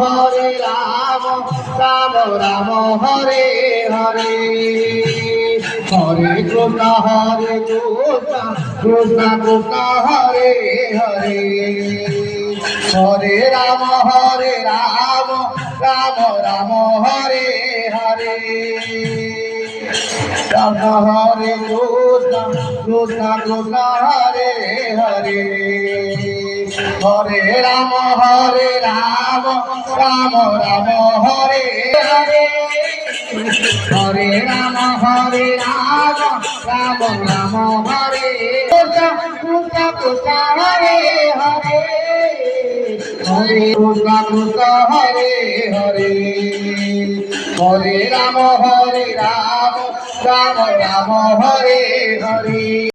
Hare Ram Ram Ram Hare Hare Hare Krishna Krishna Krishna Hare Hare Hare Ram Ram Ram Hare Hare Ram Hare Krishna Krishna Krishna Hare Hare Hare Ram Ram Ram Hare Hare Hare Ram Ram Ram Hare Krishna Krishna Hare Hare Hare Krishna Krishna Hare Hare Hare Ram Ram Ram Hare Hare